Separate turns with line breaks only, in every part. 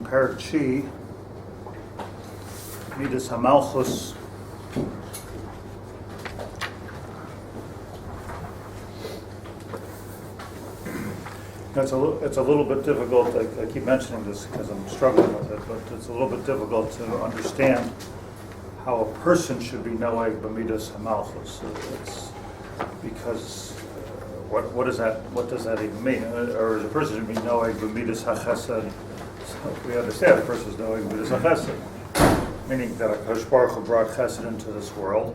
Perek Midas Malchus. It's a little bit difficult. I keep mentioning this because I'm struggling with it, but it's a little bit difficult to understand how a person should be noeg b'midas Malchus. It's because what does that even mean? Or is a person should be noeg b'midas hachesed? So we understand a person is noeg b'midas hachesed, meaning that HaKadosh Baruch Hu brought chesed into this world.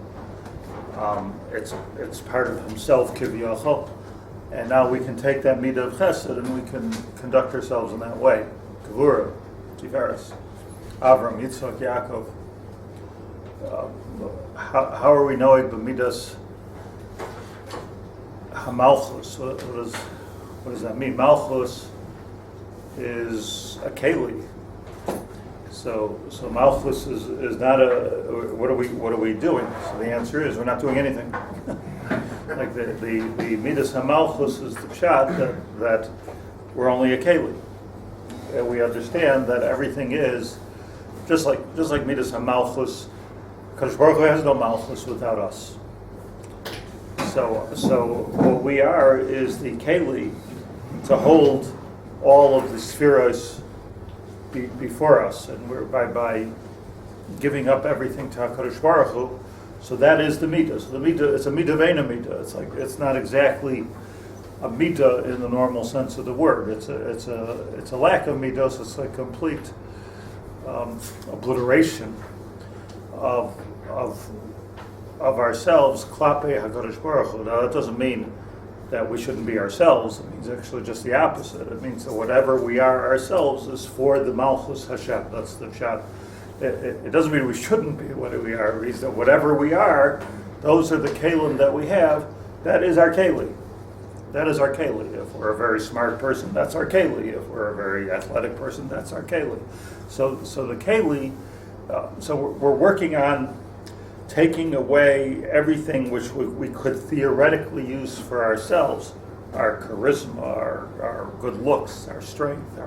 It's part of himself, kiviyachol. And now we can take that midah of chesed and we can conduct ourselves in that way. Gevurah, Tiferes, Avram, Yitzchak, Yaakov. How are we knowing the midas Malchus? What does that mean? Malchus is a keli. So Malchus is not a. What are we doing? So the answer is we're not doing anything. Like the midas Malchus is the pshat that we're only a keli. And we understand that everything is just like midas Malchus. Kadosh Baruch Hu has no Malchus without us. So what we are is the keli to hold all of the spheros before us, and we're by giving up everything to HaKadosh Baruch Hu. So that is the midah. So the midah, it's a midah veina midah. It's not exactly a midah in the normal sense of the word. It's a lack of midos. It's a complete obliteration of ourselves klape HaKadosh Baruch Hu. Now that doesn't mean that we shouldn't be ourselves. It means actually just the opposite. It means that whatever we are ourselves is for the Malchus Hashem. That's the pshat. It doesn't mean we shouldn't be what we are. It means that whatever we are, those are the kelim that we have. That is our keli. That is our keli. If we're a very smart person, that's our keli. If we're a very athletic person, that's our keli. So the keli. So we're working on taking away everything which we could theoretically use for ourselves, our charisma, our good looks, our strength,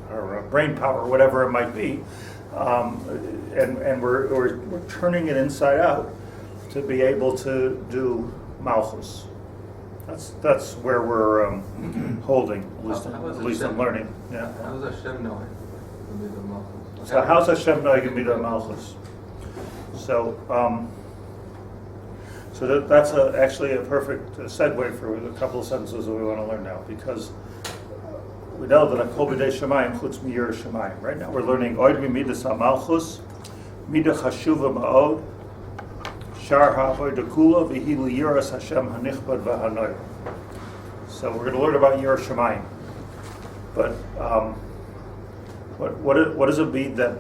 our brain power, whatever it might be, and we're turning it inside out to be able to do Malchus. That's where we're holding, at least I'm learning. Yeah.
How does Hashem know it?
So how's Hashem knowing Midah Malchus? So that's actually a perfect segue for a couple of sentences that we want to learn now, because we know that Kol B'dei Shemayim Chutz Miyir Shemayim. Right now we're learning Oid Midas HaMalchus, Midah Chashuva Ma'od, Shar HaAvodah Kula V'hi Liyiras Hashem HaNichbad VaHanoy. So we're going to learn about Yir Shemayim, but what does it mean that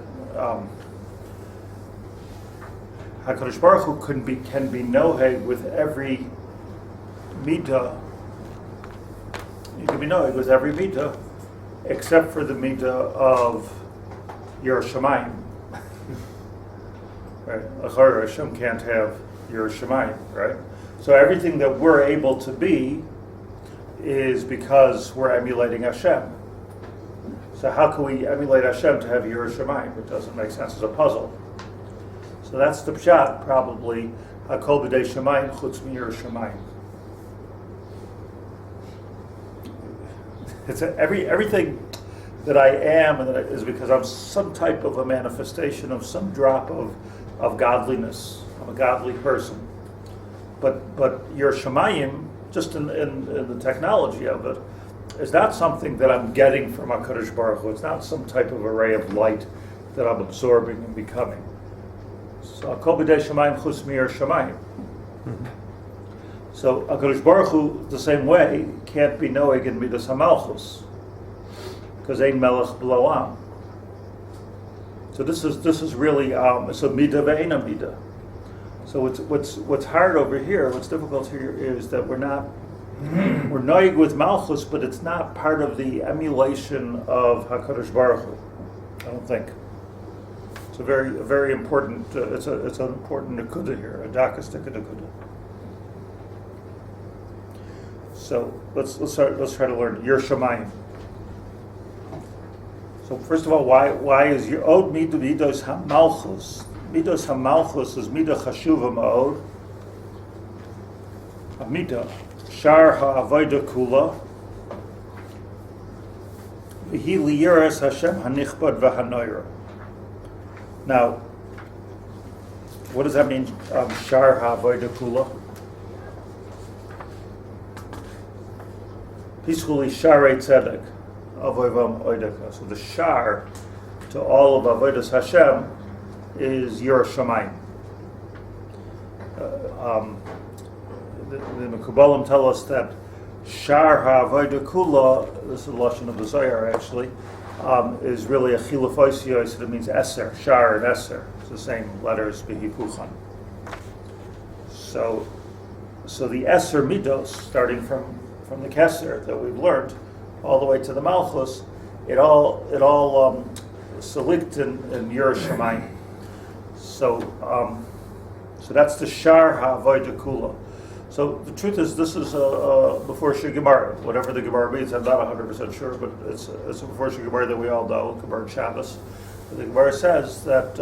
HaKadosh Baruch Hu can be noheg with every midah? He can be noheg with every midah, except for the midah of Yer Shemayim. Right? Achar Hashem can't have Yer Shemayim, right? So everything that we're able to be is because we're emulating Hashem. So how can we emulate Hashem to have Yer Shemayim? It doesn't make sense as a puzzle. So that's the pshat, probably. Hakol b'dei Shemayim chutz miYir Shemayim. It's everything that I am and that is because I'm some type of a manifestation of some drop of godliness. I'm a godly person. But Yer Shemayim, just in the technology of it, is not something that I'm getting from HaKadosh Baruch Hu. It's not some type of a ray of light that I'm absorbing and becoming. So Kol B'dei Shemayim Chutz MiYir Shemayim. So HaKadosh Baruch Hu, the same way, can't be noeg in Midas HaMalchus, because Ein Melech B'lo Am. So this is really so midah ve'ena midah. So what's hard over here, what's difficult here is that we're noig with Malchus, but it's not part of the emulation of HaKadosh Baruch Hu. I don't think. It's a very important. It's an important nekuda here, a dakistik nekuda. So let's try to learn Yer Shemayim. So first of all, why is your od midos hamalchus? Midos hamalchus is midah chashuva ma'od. A midah shar ha'avoda kula. V'hi liyiras Hashem hanichbad v'hanoira. Now, what does that mean? Shar ha'avoda kula. Peacefully sharei tzedek. So the shar to all of avodas Hashem is Yer Shamayim. The Mekubalim tell us that shar ha'avoda kula, this is the lashon of the Zohar actually, is really a chilafoisiyos, so it means eser, shar and eser. It's the same letters behipuchan. So the eser midos, starting from the keser that we've learned, all the way to the Malchus, it all selikt in Yer Shamayim. So that's the shar ha'avoda kula. So the truth is, this is before Gemara. Whatever the Gemara means, I'm not 100% sure, but it's a before Gemara that we all know, Gemara Shabbos. The Gemara says that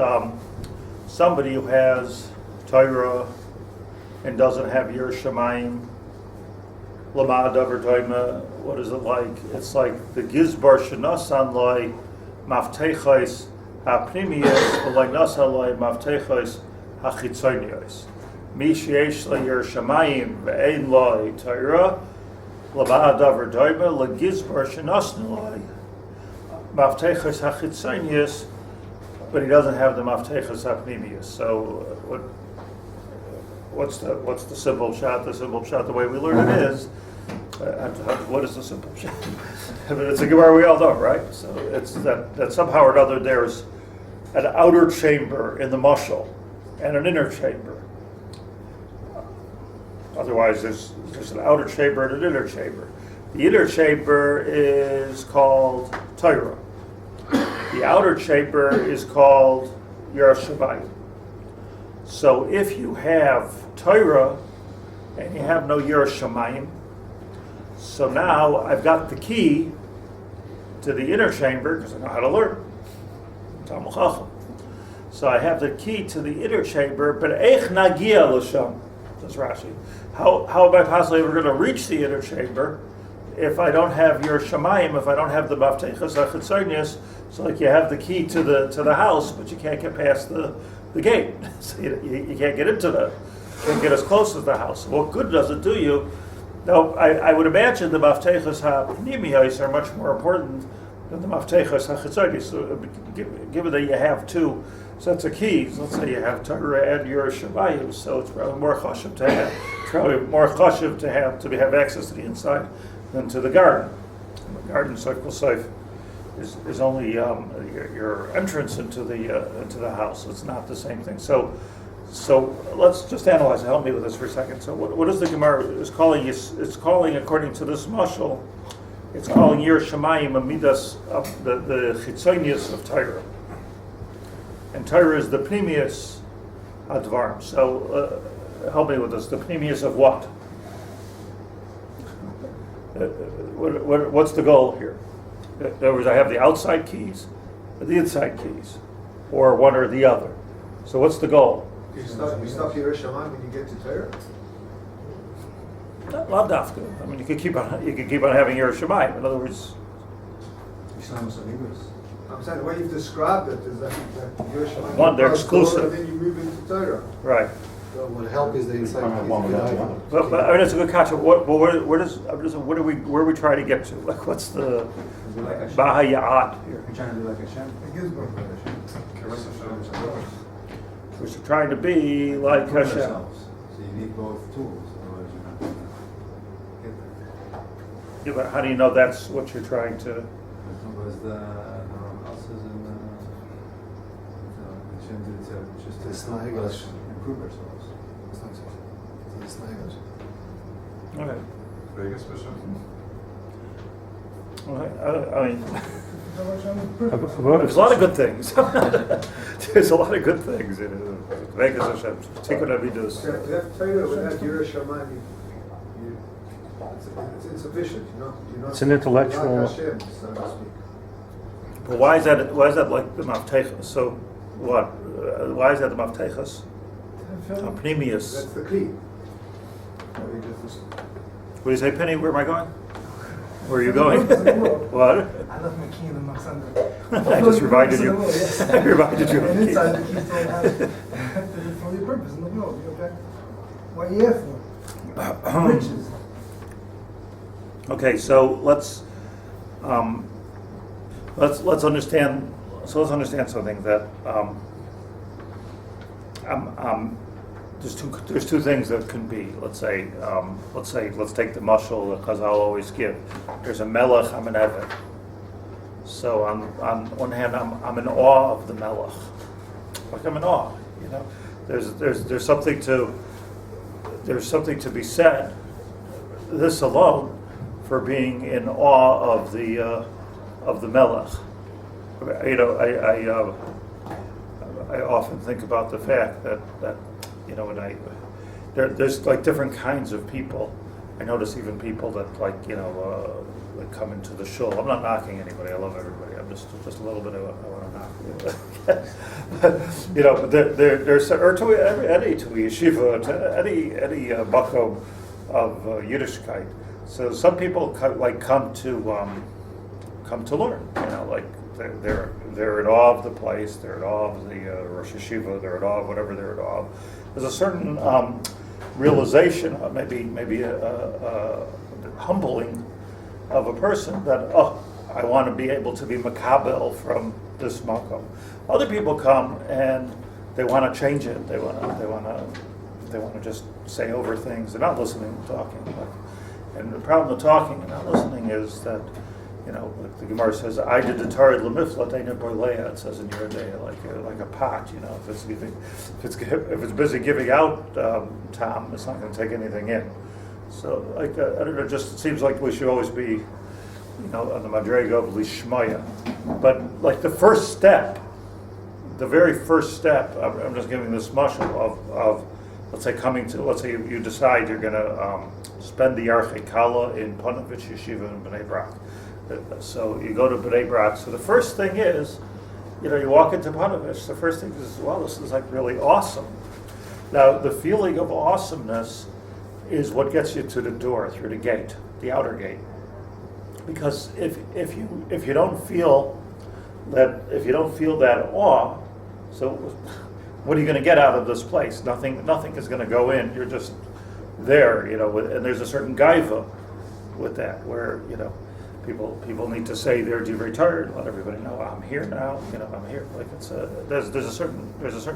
somebody who has Torah and doesn't have Yer Shamayim, Lamad over Toima, what is it like? It's like the Gizbar Shanasan Loi Maftechos HaPnimiyos V'loi Nasan Loi Maftechos HaChitzonios. Mi sheyesh lo Yer Shamayim ve'ein lo Torah Lamad over Toima LeGizbar Shanasan Loi Maftechos HaChitzonios, but he doesn't have the Maftechos HaPnimiyos. So what's the simple shot? The simple shot, the way we learn it is, what is the simple shot? I mean, it's a Gemara we all know, right? So it's that somehow or another there's an outer chamber in the mashal and an inner chamber. Otherwise, there's an outer chamber and an inner chamber. The inner chamber is called Torah. The outer chamber is called Yer Shamayim. So if you have Torah and you have no Yer Shamayim, so now I've got the key to the inner chamber because I know how to learn. Talmud Chacham. So I have the key to the inner chamber, but eich nagia l'sham, says Rashi. How am I possibly ever going to reach the inner chamber if I don't have Yer Shamayim, if I don't have the Maftechos HaChitzonios? So like you have the key to the house, but you can't get past the gate. So you can't get into can't get as close as the house. What good does it do you? Now, I would imagine the Maftechos HaPnimiyos are much more important than the Maftechos HaChitzonios. So given that you have two sets of keys, let's say you have Torah and Yer Shamayim, so it's probably more chashuv to have access to the inside than to the garden. And the garden, Seif Kol Seif, is only your entrance into the house. It's not the same thing. So let's just analyze it. Help me with this for a second. So what is the Gemara is calling? It's calling, according to this mashal, it's calling Yer Shamayim a midas of the chitzonius of Torah, and Torah is the pnimius advarim. So help me with this. The pnimius of what? What's the goal here? In other words, I have the outside keys, the inside keys, or one or the other. So what's the goal?
You stop Yer Shamayim when you get to Torah?
Lav dafka. I mean, you could keep on having Yer Shamayim. In other words,
I'm saying the way you've described it is that Yer Shamayim.
One, they're exclusive.
And then you move into Torah.
Right.
So what help is the inside?
But I mean, it's a good catch. Where are we trying to get to? Like, what's the Baha Ya'at here?
You're trying to do like Hashem?
We're trying to be like Hashem.
So you need both tools, otherwise you're not going to get there.
Yeah, but how do you know that's what you're trying to?
Because the houses and Hashem did it just to improve ourselves.
Okay.
Vegas Bishop.
Okay. I mean, there's a lot of good things. There's a lot of good things in it. Vegas Hashem. Take what he does.
To have Torah without Yer Shamayim, it's insufficient. You're not
It's an intellectual-
like Hashem, so to speak.
But why is that? Why is that like the maftechas? So what? Why is that the maftechas? Pneumius.
That's the key.
What do you say, Penny? Where am I going? Where are you going? What?
I left my key in the Maxander.
I just reminded you. I reminded you of
And
the key.
inside the keys don't have it. For your purpose in the world, okay? What are you here for? Riches.
Okay, so let's understand. So let's understand something that there's two things that can be. Let's take the mashal that Chazal always give. There's a melech, I'm an eved. So on one hand, I'm in awe of the melech. Like I'm in awe. You know, there's something to be said. This alone for being in awe of the melech. You know, I often think about the fact that you know, when there's like different kinds of people. I notice even people that that come into the shul. I'm not knocking anybody. I love everybody. I'm just a little bit. I want to knock. But, you know, but there's or to any to yeshiva, to any makom of Yiddishkeit. So some people come to learn. You know, like they're in awe of the place. They're in awe of the Rosh Yeshiva. They're in awe of whatever they're in awe of. There's a certain realization, maybe a humbling of a person that I want to be able to be makabel from this makom. Other people come and they want to change it. They want to just say over things. They're not listening and talking. And the problem with talking and not listening is that, you know, like the Gemara says, "I did the tarid lemiflat ain't borleya." It says in your day, like a pot. You know, if it's busy giving out tam, it's not going to take anything in. So, I don't know. Just seems like we should always be, you know, on the madrega of lishmaya. But like the first step, the very first step. I'm just giving this mashal of let's say you decide you're going to spend the Yarchei Kala in Panovich Yeshiva in Bnei Brak. So you go to Bnei Brak. So the first thing is, you know, you walk into Panovich. The first thing is, wow, this is like really awesome. Now the feeling of awesomeness is what gets you to the door, through the gate, the outer gate. Because if you don't feel that awe, so what are you going to get out of this place? Nothing is going to go in. You're just there, you know. And there's a certain gaiva with that, where, you know, people need to say they're retired. Let everybody know I'm here now. You know, I'm here. Like there's a certain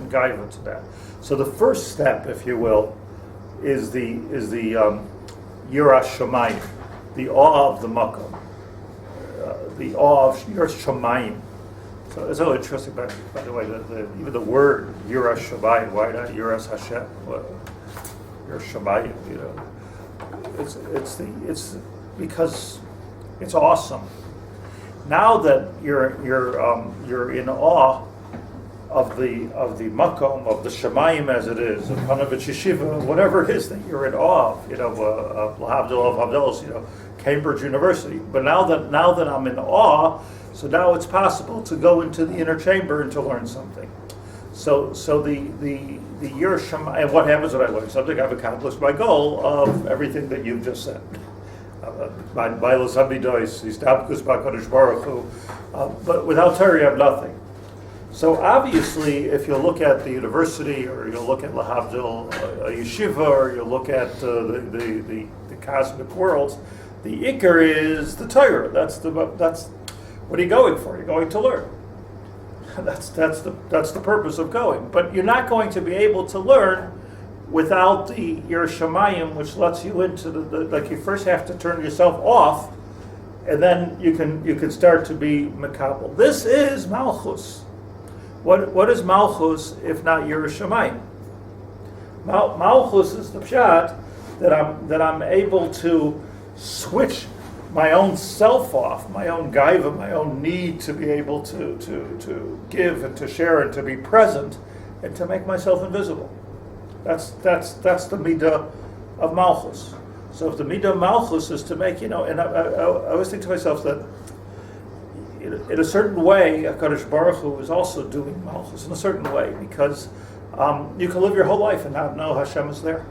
gaiva to that. So the first step, if you will, is the yiras shamayim, the awe of the makom, the awe of yiras shamayim. So it's so interesting. By the way, even the word yiras shamayim. Why not yiras Hashem? Yiras shamayim. You know, it's because it's awesome. Now that you're in awe of the makom, of the shamayim as it is, of Panovich Yeshiva, whatever it is that you're in awe of, you know, of Lahavdil of Havdalos, you know, Cambridge University. But now that I'm in awe, so now it's possible to go into the inner chamber and to learn something. So the Yer Shamayim, and what happens when I learn something? I've accomplished my goal of everything that you've just said. But without Torah, you have nothing. So obviously, if you look at the university, or you look at Lahavdil, a yeshiva, or you look at the cosmic worlds, the ikar is the Torah. That's what are you going for? You're going to learn. That's the purpose of going. But you're not going to be able to learn without the Yer Shamayim, which lets you into like you first have to turn yourself off, and then you can start to be makabel. This is Malchus. What is Malchus if not Yer Shamayim? Malchus is the pshat that I'm able to switch my own self off, my own gaiva, my own need to be able to give and to share and to be present and to make myself invisible. That's the midah of Malchus. So if the midah of Malchus is to make, you know, and I always think to myself that, in a certain way, HaKadosh Baruch Hu is also doing Malchus in a certain way, because you can live your whole life and not know Hashem is there.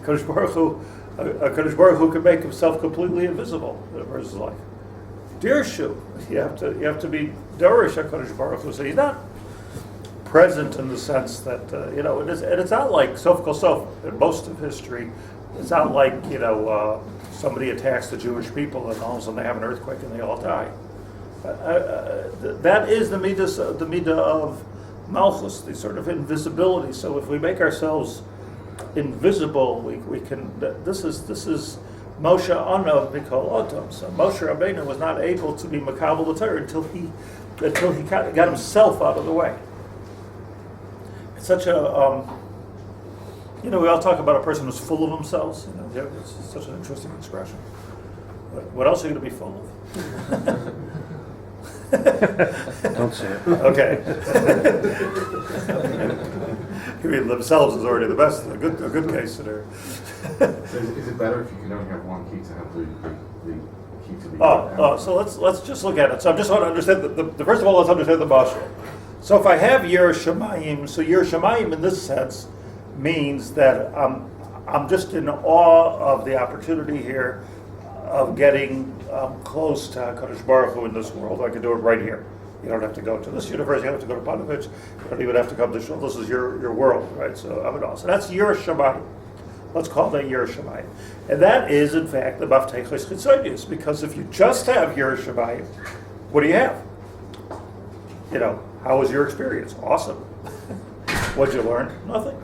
HaKadosh Baruch Hu can make himself completely invisible in a person's life. Dirshu, you have to be Dorish HaKadosh Baruch Hu, so he's not present in the sense that it's not like Sof Kol Sof in most of history. It's not like somebody attacks the Jewish people and all of a sudden they have an earthquake and they all die. That is the midah of Malchus, the sort of invisibility. So if we make ourselves invisible, we can. This is Moshe Anav Mikol Otam. So Moshe Rabbeinu was not able to be Makabel the Torah until he got himself out of the way. It's such a we all talk about a person who's full of themselves. It's such an interesting expression. What else are you going to be full of?
Don't say it.
Okay. I mean, themselves is already the best. A good case scenario.
So is it better if you can only have one key to have the key to the?
So let's just look at it. So I just want to understand the first of all, let's understand the mashal. So if I have Yer Shamayim, so Yer Shamayim in this sense means that I'm just in awe of the opportunity here of getting close to HaKadosh Baruch Hu in this world. I can do it right here. You don't have to go to this university. You don't have to go to Panovich. You don't even have to come to Shul. This is your world, right? So that's Yer Shamayim. Let's call that Yer Shamayim. And that is, in fact, the Maftechos Chitzonius, because if you just have Yer Shamayim, what do you have? How was your experience? Awesome. What'd you learn? Nothing.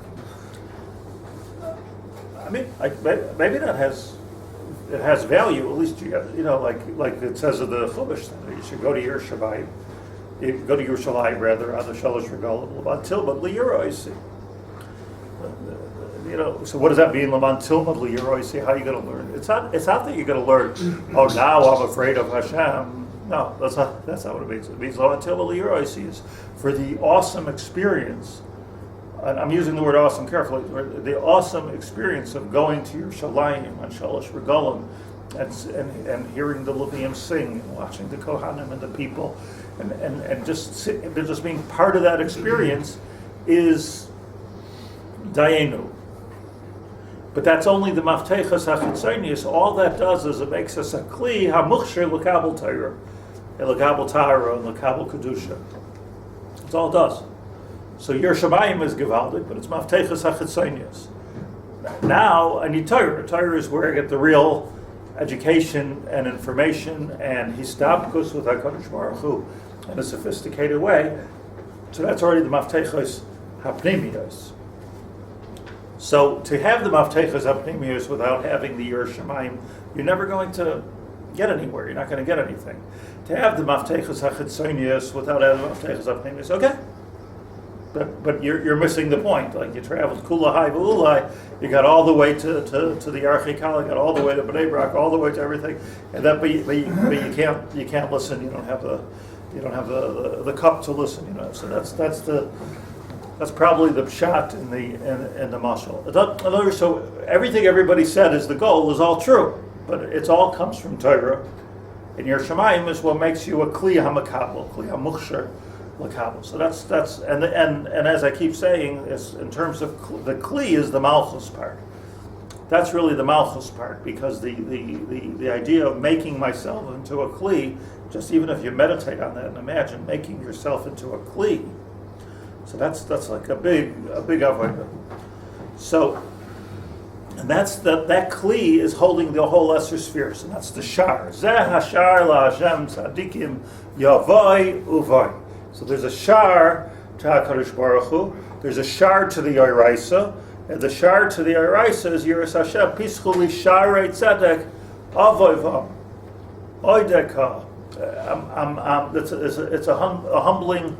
I mean, maybe that has value. At least like it says in the Chumash, you should go to Yerushalayim. You go to Yerushalayim rather on the Shalosh Regalim until but liYeroisi. So what does that mean? Until but liYeroisi. How are you going to learn? It's not that you're going to learn. Oh, now I'm afraid of Hashem. No, that's not what it means. It means until but liYeroisi is for the awesome experience. And I'm using the word awesome carefully. The awesome experience of going to Yerushalayim on Shalosh Regalim and hearing the Leviim sing and watching the Kohanim and the people and just being part of that experience is Dayenu. But that's only the Maftechas HaChitzonius. All that does is it makes us a Kli HaMuchsher L'Kabel Torah, L'Kabel Tahara, and L'Kabel Kedusha. That's all it does. So Yer Shamayim is Gevaldik, but it's Maftechas HaChitzonius. Now I need Torah. Torah is where I get the real education and information and Histapkus with HaKadosh Baruch Hu in a sophisticated way. So that's already the Maftechas HaPnimiyos. So to have the Maftechas HaPnimiyos without having the Yer Shamayim, you're never going to get anywhere. You're not going to get anything. To have the Maftechas HaChitzonius without having the Maftechas HaPnimiyos, okay. But you're missing the point. Like you traveled Kula Hai V'Ulai, you got all the way to the Archikala, got all the way to Bnei Brak, all the way to everything, and that but you can't listen. You don't have the cup to listen. So that's probably the pshat in the mashal. In other words, so everything everybody said is the goal is all true, but it all comes from Torah. And Yer Shamayim is what makes you a Kli HaMakabel, Kli HaMuchsher. So that's and as I keep saying, is in terms of the Kli is the Malchus part. That's really the Malchus part, because the idea of making myself into a Kli, just even if you meditate on that and imagine making yourself into a Kli. So that's like a big avodah. So and that's that Kli is holding the whole lesser spheres, and that's the Shar. Zeh HaShar LaHashem Tzadikim Yavoi Uvoi. So there's a shar to HaKadosh Baruch Hu, there's a shar to the Yoraisa, and the shar to the Yoraisa is Yiras Hashem, Pischuli Sharei Tzedek, Avoivam, Oideka. It's a humbling,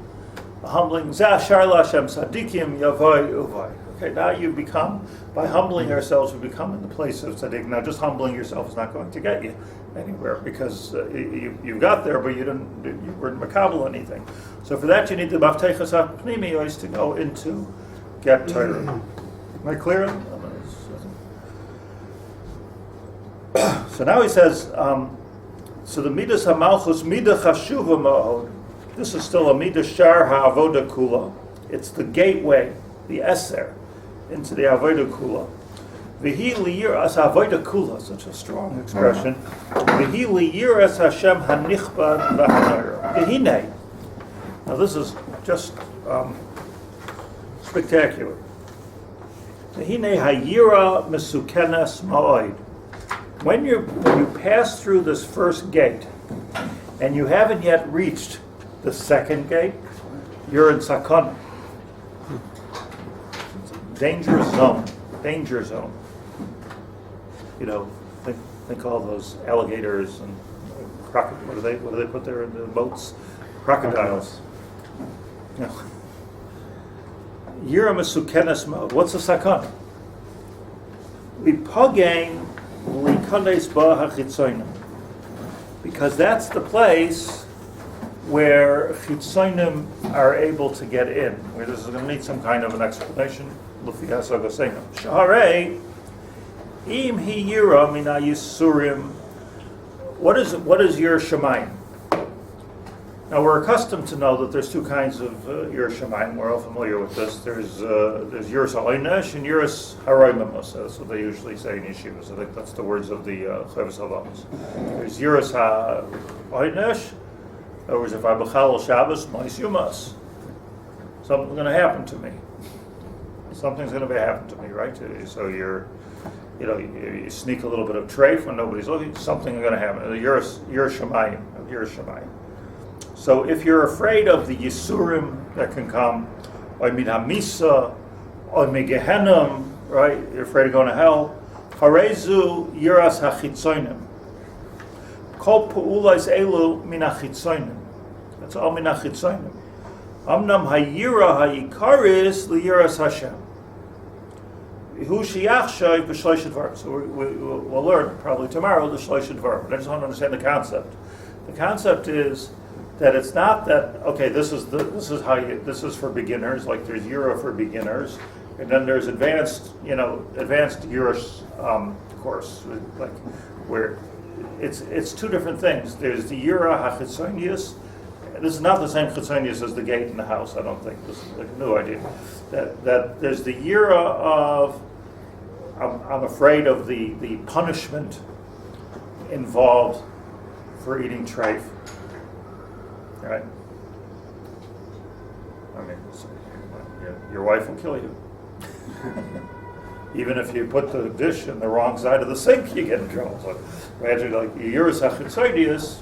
Zah Shar LaHashem Tzadikim Yavoi Uvoi. Okay, now you become, by humbling ourselves, we become in the place of tzaddik. Now, just humbling yourself is not going to get you anywhere, because you got there, but you weren't makabel anything. So for that, you need the Maftechas HaPnimiyos to go into get Torah. Am I clear? So now he says, So the midas hamalchus midah chashuva ma'od. This is still a midah shar ha'avoda kula. It's the gateway, the eser, into the avoda kula. V'hi liyiras avoda kula, such a strong expression. V'hi liyiras Hashem hanichbad v'hanayra. V'hinei. Now this is just spectacular. V'hinei hayira mesukenes ma'od. When you pass through this first gate, and you haven't yet reached the second gate, you're in sakana. Danger zone. Danger zone. You know, think all those alligators and what do they put there in the boats? Crocodiles. You know. Yira mesukenes mode. What's a sakana? Lipagain likanes ba hachitzonim. Because that's the place where chitzonim are able to get in. Where this is going to need some kind of an explanation. Lufi hasagosena. Shaharei im hi yira mina yisurim. What is your shemayim? Now we're accustomed to know that there's two kinds of Yiras Shamayim. We're all familiar with this. There's Yiras Ha'onesh and Yiras Haroimamos. That's what they usually say in yeshivas. I think that's the words of the Chavis Halamas. There's Yiras Ha'onesh. In other words, if I b'chal Shabbos, Ma'is Yumas. Something's going to happen to me. Something's going to happen to me, right? So you sneak a little bit of treif when nobody's looking. Something's going to happen. Yiras Shamayim. Yiras Shamayim. So if you're afraid of the Yisurim that can come, or min hamisa, or megehenim, right? You're afraid of going to hell. Harezu yiras hachitzonim. Kol pu'ulais elu min hachitzonim. That's all min hachitzonim. Amnam hayira hayikaris liyiras Hashem. Hu sheyachshay b'shloishet dvarim. So we'll learn probably tomorrow the shloishet dvarim. But I just want to understand the concept. The concept is that it's not that this is for beginners, like there's Yira for beginners, and then there's advanced Yiras course, like where it's two different things. There's the Yira hachitzonius. This is not the same chitzonius as the gate in the house. I don't think this is like a new idea. That there's the Yira of I'm afraid of the punishment involved for eating treif. Right? I mean, your wife will kill you. Even if you put the dish in the wrong side of the sink, you get in trouble. So, imagine like Yiras HaChitzonius.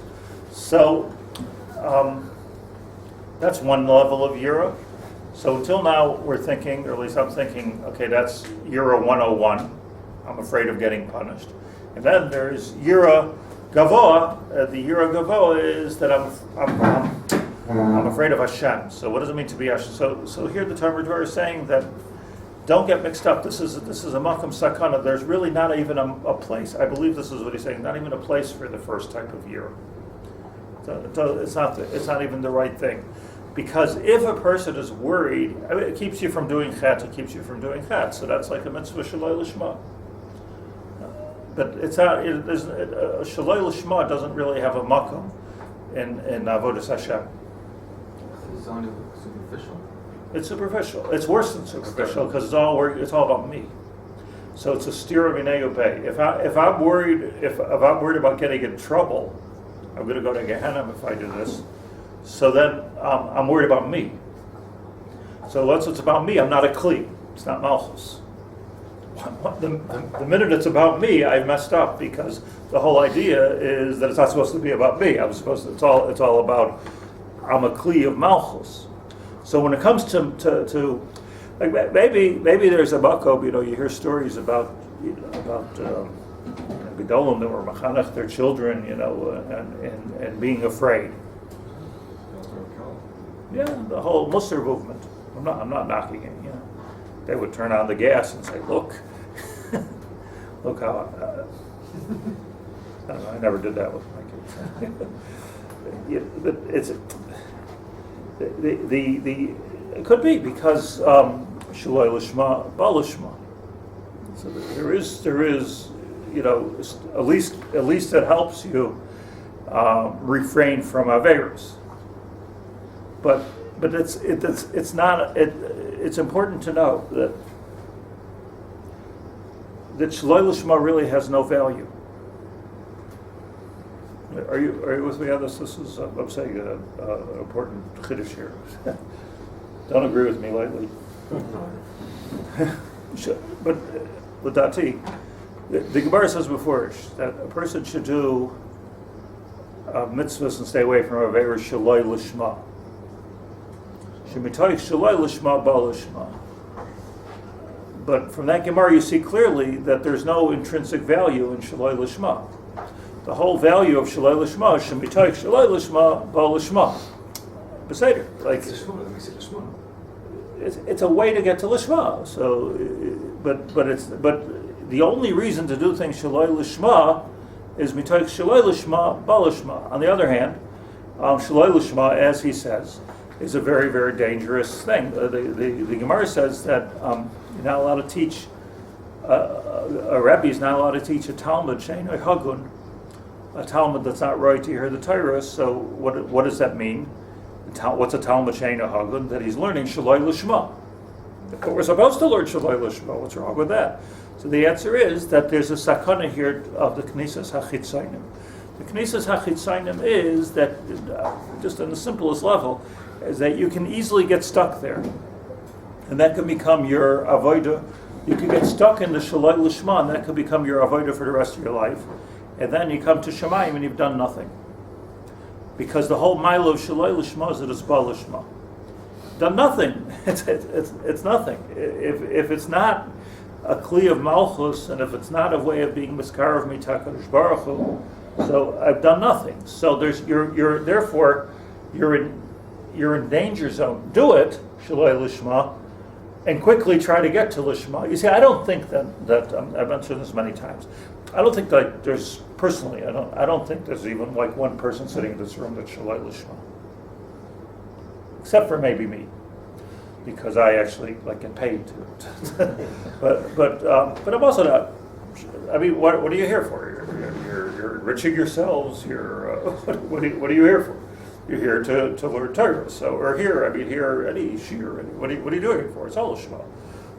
So, that's one level of Yira. So until now, we're thinking, or at least I'm thinking, okay, that's Yira 101. I'm afraid of getting punished. And then there's Yira Gavoa, the Yira Gavoa is that I'm afraid of Hashem. So what does it mean to be Hashem? So here the Tomer Devorah is saying that don't get mixed up. This is a Makam Sakana. There's really not even a place. I believe this is what he's saying. Not even a place for the first type of Yira. So it's not even the right thing. Because if a person is worried, it keeps you from doing chet. It keeps you from doing chet. So that's like a mitzvah shaloi lishma. But it's not. Shaloi lishma doesn't really have a makom in avodas Hashem.
It's only superficial.
It's superficial. It's worse than superficial because it's all about me. So it's a stira minei ubei. If I'm worried about getting in trouble, I'm going to go to Gehenna if I do this. So then I'm worried about me. So once it's about me, I'm not a kli. It's not Malchus. The minute it's about me, I've messed up because the whole idea is that it's not supposed to be about me. It's all about I'm a kli of Malchus. So when it comes to like maybe there's a makom, you hear stories about Gedolim that were machanech their children, and being afraid. Yeah, the whole Musar movement. I'm not knocking it. They would turn on the gas and say, "Look, look how." I don't know. I never did that with my kids. But it's the it could be because shaloi lishma balishma. So there is at least it helps you refrain from averos. But it's not. It's important to know that Shloi Lishma really has no value. Are you with me on this? This is I'm saying an important chiddush here. Don't agree with me lately. But Ladati, the Gemara says before that a person should do mitzvahs and stay away from averos Shloi Lishma. Shemitayich Shloi Lishma ba Lishma. But from that Gemara you see clearly that there's no intrinsic value in Shloi Lishma. The whole value of Shloi Lishma is Shemitayich Shloi Lishma ba Lishma. Beseder, like it's a way to get to Lishma. So, but the only reason to do things Shloi Lishma is Mitayich Shloi Lishma ba Lishma. On the other hand, Shloi Lishma, as he says, is a very, very dangerous thing. The Gemara says that you're not allowed to teach, a Rebbe is not allowed to teach a Talmud, She'enoi Hagun, a Talmud that's not right to hear the Torah. So what does that mean? What's a Talmud She'enoi Hagun? That he's learning Shloi Lishma. But we're supposed to learn Shloi Lishma. What's wrong with that? So the answer is that there's a sakana here of the Knesses HaChitzainim. The Knesses HaChitzainim is that, just on the simplest level, is that you can easily get stuck there. And that can become your avodah. You can get stuck in the Shloi Lishma, and that could become your avodah for the rest of your life. And then you come to Shemayim and you've done nothing. Because the whole mile of Shloi Lishma is that it's ba Lishma. Done nothing. It's nothing. If it's not a kli of Malchus, and if it's not a way of being miskar of mitakadosh baruch Hu, so I've done nothing. So therefore you're in danger zone. Do it, Shloi Lishma, and quickly try to get to Lishma. You see, I don't think that I've mentioned this many times. I don't think that there's personally. I don't think there's even like one person sitting in this room that's Shloi Lishma, except for maybe me, because I actually get paid to. but I'm also not. I mean, what are you here for? You're enriching yourselves. What are you here for? You're here to learn Torah. So, or here, any shir. What are you doing it for? It's all Lishma.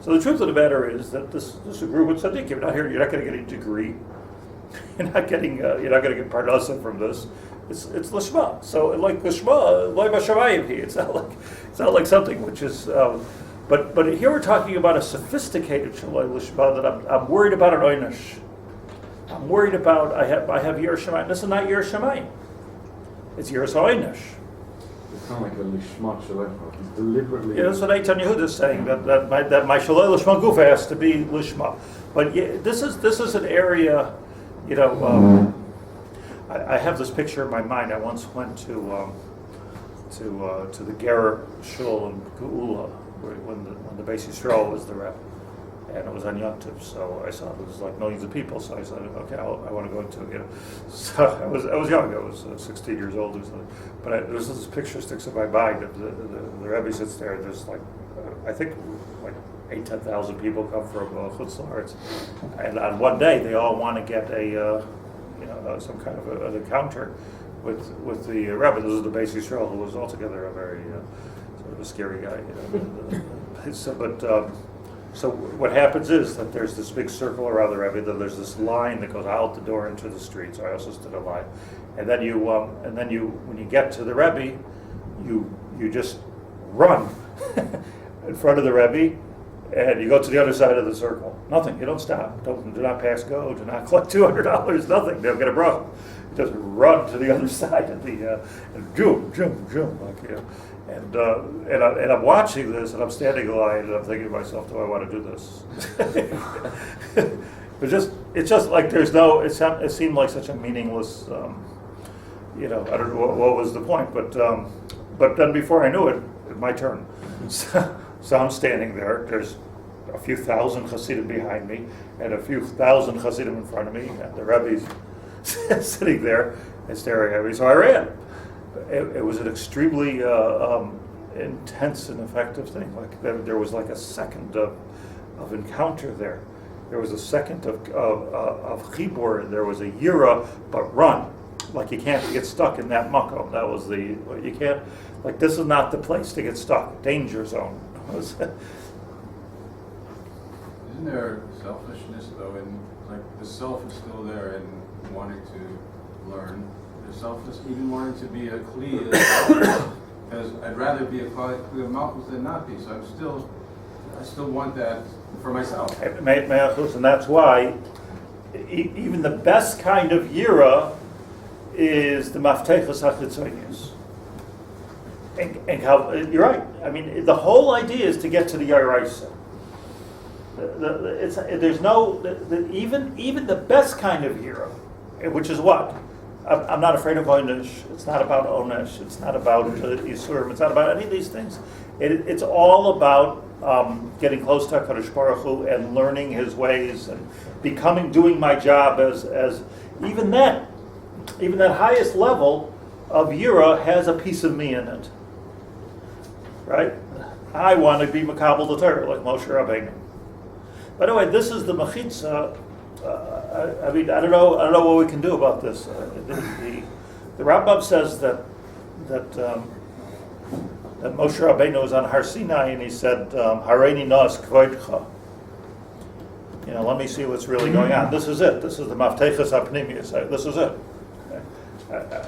So the truth of the matter is that this is a group of tzaddikim. You're not here. You're not going to get a degree. You're not going to get parnasa from this. It's Lishma. So like Lishma, loy b'shamayim. It's not like something which is. But here we're talking about a sophisticated Shloi Lishma that I'm worried about an oynish. I'm worried about. I have Yer Shamayim. This is not Yer Shamayim. It's Yer Oynish.
It's not like a Lishma Shalech. He's deliberately.
Yeah, that's what Eitan Yehuda is saying. That my Shloi Lishma Gufa has to be Lishma. But this is an area. I have this picture in my mind. I once went to the Ger Shul in Geula when the Beis Yisrael was the rep, and it was on Yom Tov. So I saw there was like millions of people. So I said, okay, I want to go into it. So I was young. I was 16 years old or something. But there's this picture sticks in my mind of the Rebbe sits there. And there's I think 8,000-10,000 people come from Chutz La'aretz, and on one day they all want to get some kind of an encounter with the Rebbe. This is the Beis Yisrael, who was altogether a very sort of a scary guy. So what happens is that there's this big circle around the Rebbe. Then there's this line that goes out the door into the street. So I also stood in line, and then you when you get to the Rebbe, you just run in front of the Rebbe. And you go to the other side of the circle. Nothing. You don't stop. Do not pass go. Do not collect $200. Nothing. They'll get a bracha. You just run to the other side of the and jump, And I'm watching this, and I'm standing in line, and I'm thinking to myself, do I want to do this? It's just like there's no. It seemed like such a meaningless. I don't know what was the point, but then before I knew it, my turn. So I'm standing there. There's a few thousand Hasidim behind me, and a few thousand Hasidim in front of me, and the Rebbe's sitting there and staring at me. So I ran. It was an extremely intense and effective thing. Like there was like a second of encounter there. There was a second of chibur. There was a yira, but run. like you can't get stuck in that makom. That was you can't, like this is not the place to get stuck. Danger zone.
Isn't there selfishness though, in like the self is still there in wanting to learn? There's selfless even wanting to be a kli, because I'd rather be a kli of Malchus than not be. So I still want that for myself.
And that's why even the best kind of yira is the maftechas hachitzonius. And how you're right. I mean, the whole idea is to get to the yaraisa. Even the best kind of yira, which is what? I'm not afraid of onesh. It's not about onesh. It's not about yisurim. It's not about any of these things. It's all about getting close to HaKadosh Baruch Hu and learning His ways and doing my job as even that highest level of yira has a piece of me in it, right? I want to be makabel the Torah like Moshe Rabbeinu. By the way, this is the mechitza. I mean, I don't know what we can do about this. The Rambam says that Moshe Rabbeinu was on Har Sinai and he said, "Hareini nos kvoidcha." You know, let me see what's really going on. This is it. This is the maftechas hapnimius. This is it.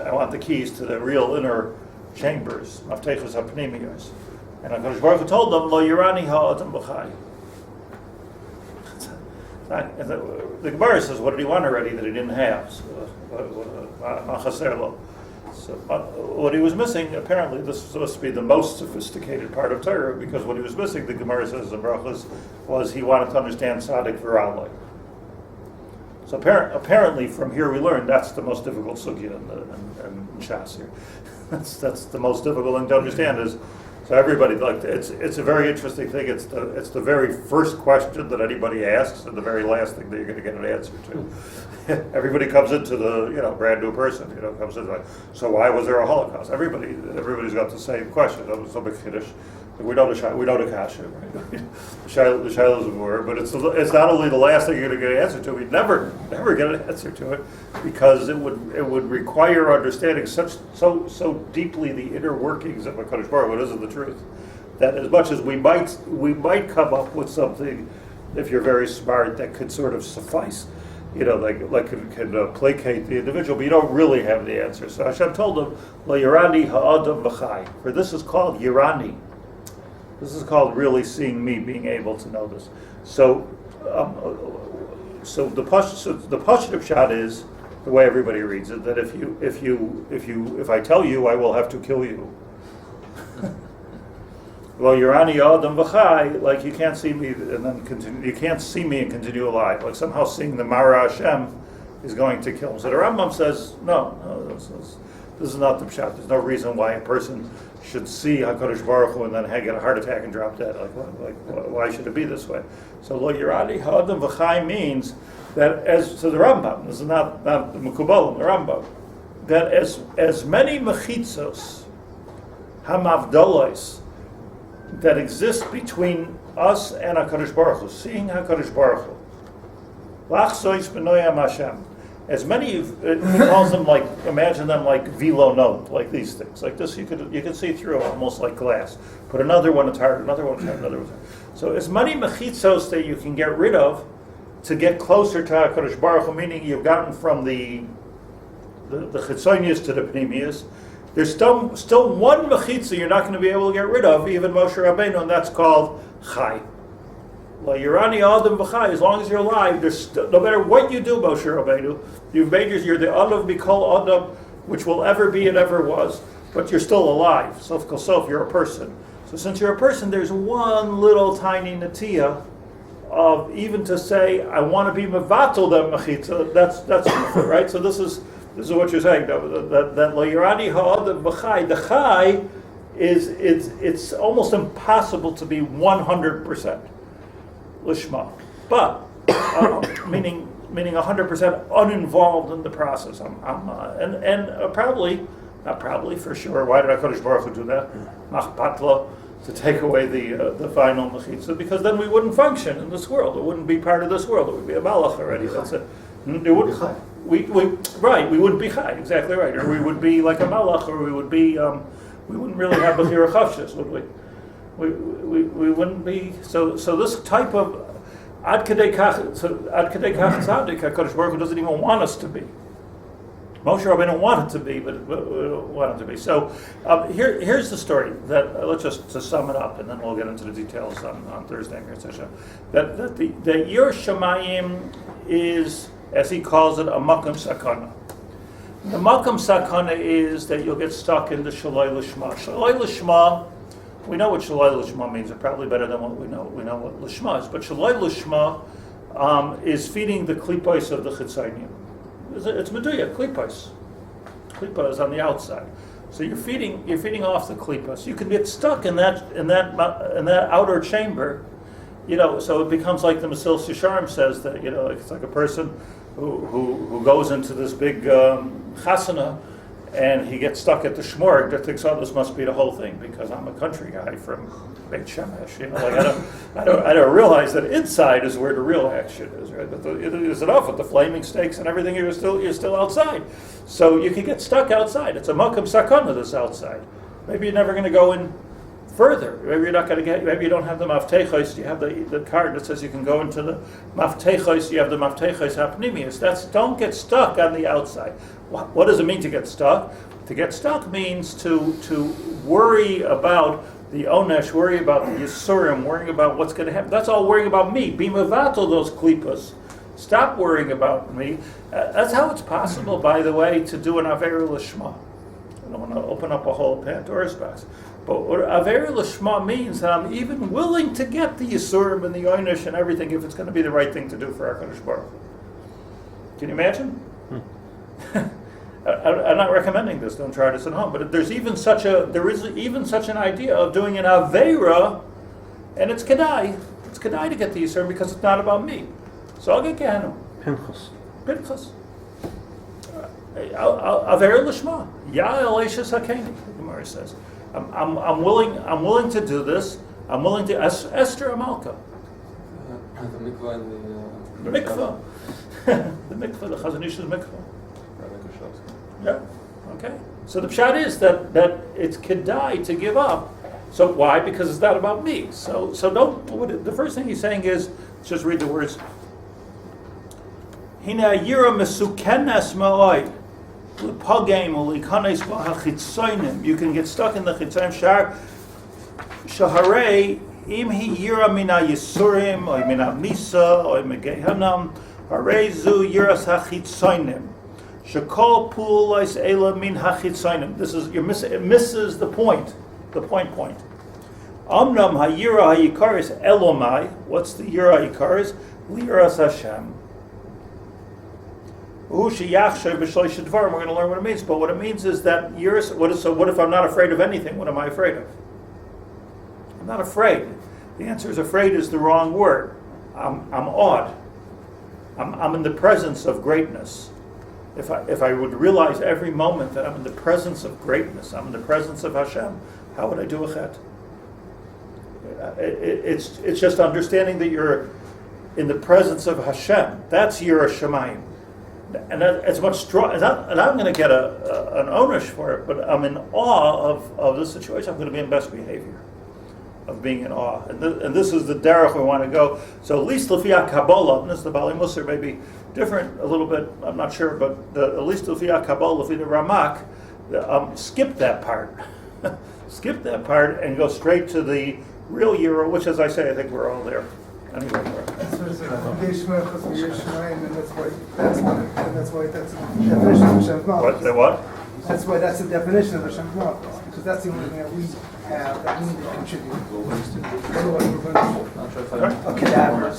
I want the keys to the real inner chambers, maftechas hapnimius. And HaKadosh Baruch Hu told them, "Lo yirani ha'adam b'chai." The Gemara says, what did he want already that he didn't have? So what he was missing, apparently, this was supposed to be the most sophisticated part of Torah, because what he was missing, the Gemara says in Brachos, was he wanted to understand Tzaddik V'Ralei. So apparently, from here we learn that's the most difficult sugya in Shas here. That's the most difficult thing to understand is. So everybody, like, it's a very interesting thing. It's the very first question that anybody asks, and the very last thing that you're going to get an answer to. Everybody comes into the brand new person. Comes in like, so why was there a Holocaust? Everybody's got the same question. That was so big Kiddush. We know the kasha, right? The shilohs were, but it's not only the last thing you're going to get an answer to. We never get an answer to it, because it would require understanding so deeply the inner workings of HaKadosh Baruch Hu, what isn't the truth, that as much as we might come up with something, if you're very smart, that could sort of suffice, like can placate the individual, but you don't really have the answer. So Hashem told them, "Lo yirani ha'adam b'chai," for this is called yirani. This is called really seeing me, being able to know this. So the pashut shot is the way everybody reads it, that if I tell you, I will have to kill you. Well, Yerani Adam V'chai, like you can't see me and then continue. You can't see me and continue alive. Like somehow seeing the Mara Hashem is going to kill him. So the Rambam says, no, this is not the pshat. There's no reason why a person should see HaKadosh Baruch Hu and then get a heart attack and drop dead. Like why should it be this way? So Lo Yerani Adam V'chai means that so the Rambam, this is not the Mekubalim, the Rambam, that as many mechitzos, hamavdolos, that exist between us and HaKadosh Baruch Hu, seeing HaKadosh Baruch Hu, lachsois b'noyam Hashem, as many, he calls them like, imagine them like vilonot, like these things, like this, you could see through almost like glass. Put another one that's hard, another one that's hard, another one that's hard. So as many mechitzos that you can get rid of to get closer to HaKadosh Baruch Hu, meaning you've gotten from the chitzonius to the pnimius, there's still one mechitza you're not going to be able to get rid of, even Moshe Rabbeinu, and that's called chai. Well, Yerani Adam v'chai, as long as you're alive, no matter what you do, Moshe Rabbeinu, you're the Adam Mikol Adam, which will ever be and ever was, but you're still alive. Sof kol sof, you're a person. So since you're a person, there's one little tiny natiya of even to say, I want to be mevatel that mechitza, that's right? So this is what you're saying, that Lo Yerani Ha'adam B'chai, the chai it's almost impossible to be 100% lishma, but meaning 100% uninvolved in the process. Not probably for sure. Why did HaKadosh Baruch Hu do that? Machpatla, to take away the final mechitza, because then we wouldn't function in this world. It wouldn't be part of this world. It would be a malach already. That's it. It wouldn't. we wouldn't be chai, exactly right, or we would be like a malach, or we wouldn't really have bechira chavshis, would we? We wouldn't be. So this type of ad kedei kach tzaddik, HaKadosh Baruch Hu doesn't even want us to be. Moshe Rabbeinu wanted to be, but wanted to be. So here's the story. That let's just to sum it up, and then we'll get into the details on Thursday. That the Yir Shamayim is, as he calls it, a makom sakana. The makom sakana is that you'll get stuck in the shaloi lishma. Shaloi lishma, we know what shaloi lishma means. It's probably better than what we know. We know what lishma is, but shaloi lishma is feeding the klipos of the chitzayim. It's meduya, klipos. Klipa is on the outside, so you're feeding off the klipas. You can get stuck in that outer chamber, So it becomes like the Masil Shisharim says that it's like a person who goes into this big chasana, and he gets stuck at the shmorg that thinks, oh, this must be the whole thing because I'm a country guy from Beit Shemesh. I don't realize that inside is where the real action is, right? But it is enough with the flaming steaks and everything. You're still outside, so you can get stuck outside. It's a makom sakana that's outside. Maybe you're never going to go in further. Maybe you're not going to get. Maybe you don't have the maftechos. You have the card that says you can go into the maftechos. You have the maftechos hapnimius. Don't get stuck on the outside. What does it mean to get stuck? To get stuck means to worry about the onesh, worry about the yisurim, worrying about what's going to happen. That's all worrying about me. Be mevatel those klipas. Stop worrying about me. That's how it's possible, by the way, to do an Aveira Lishma. I don't want to open up a whole Pandora's box. But what Aveira Lishma means that I'm even willing to get the yisurim and the onesh and everything if it's going to be the right thing to do for HaKadosh Baruch Hu. Can you imagine? I'm not recommending this. Don't try this at home. But there is even such an idea of doing an aveira, and it's kedai. It's kedai to get the yisurim because it's not about me. So I'll get Gehenna. Pinchas. Aveira lishma. Ya elishas hakeni. The Gemara says, I'm willing to do this. I'm willing to Esther Amalka.
The mikvah and
the mikvah. The mikvah. The Chazon Ish's mikvah. Yeah. Okay. So the pshat is that it's kedai to give up. So why? Because it's not about me. So don't. The first thing he's saying is, let's just read the words. Hina yira mesukenes ma'oi l'pagem u'likanes b'hachitzonim. You can get stuck in the chitzonim shar shaharei im hi yira mina yisurim or mina misa or megehanam harei zu yiras hachitzonim. Shekol pu'ulais ela min hachitzonim. It misses the point. The point. Amnam hayira hayikaris elomai. What's the yira hayikaris? Liras Hashem. We're going to learn what it means. But what it means is that what if I'm not afraid of anything? What am I afraid of? I'm not afraid. The answer is afraid is the wrong word. I'm awed. I'm in the presence of greatness. If I would realize every moment that I'm in the presence of greatness, I'm in the presence of Hashem, how would I do a chet? It's just understanding that you're in the presence of Hashem. That's Yirah Shamayim. And it's much stronger. And I'm going to get an onish for it, but I'm in awe of the situation. I'm going to be in best behavior of being in awe. And this is the derech we want to go. So at least Lefiyah Kabbalah, and this the Bali Musar may be different a little bit, I'm not sure, but at least Lefiyah Kabbalah, Lefiyah Ramak, skip that part. Skip that part and go straight to the real Euro, which, as I say, I think we're all there. Anyway,
and that's why that's the definition of Hashem's Malchus.
What?
That's why that's the definition of Hashem's Malchus, because that's the only thing that we have that we need to contribute. Otherwise, we're going to a cadaver.